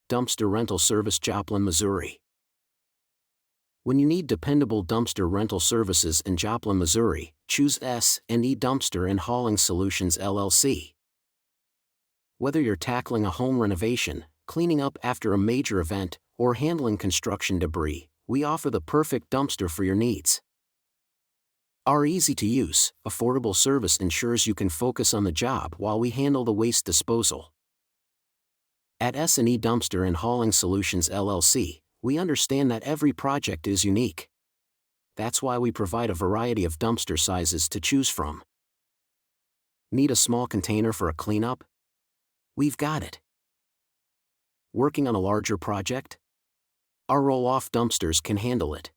dumpster rental service, Joplin, Missouri. When you need dependable dumpster rental services in Joplin, Missouri, choose S&E Dumpster and Hauling Solutions LLC. Whether you're tackling a home renovation, cleaning up after a major event, or handling construction debris, we offer the perfect dumpster for your needs. Our easy-to-use, affordable service ensures you can focus on the job while we handle the waste disposal. At S&E Dumpster and Hauling Solutions LLC, we understand that every project is unique. That's why we provide a variety of dumpster sizes to choose from. Need a small container for a cleanup? We've got it. Working on a larger project? Our roll-off dumpsters can handle it.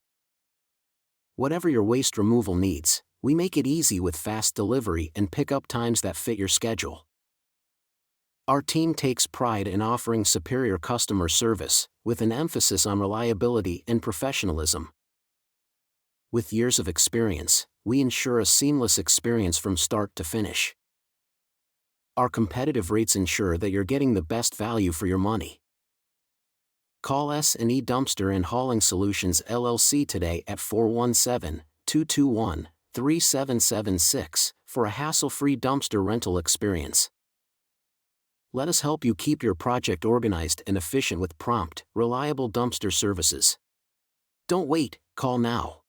Whatever your waste removal needs, we make it easy with fast delivery and pickup times that fit your schedule. Our team takes pride in offering superior customer service, with an emphasis on reliability and professionalism. With years of experience, we ensure a seamless experience from start to finish. Our competitive rates ensure that you're getting the best value for your money. Call S&E Dumpster and Hauling Solutions LLC today at 417-221-3776 for a hassle-free dumpster rental experience. Let us help you keep your project organized and efficient with prompt, reliable dumpster services. Don't wait, call now.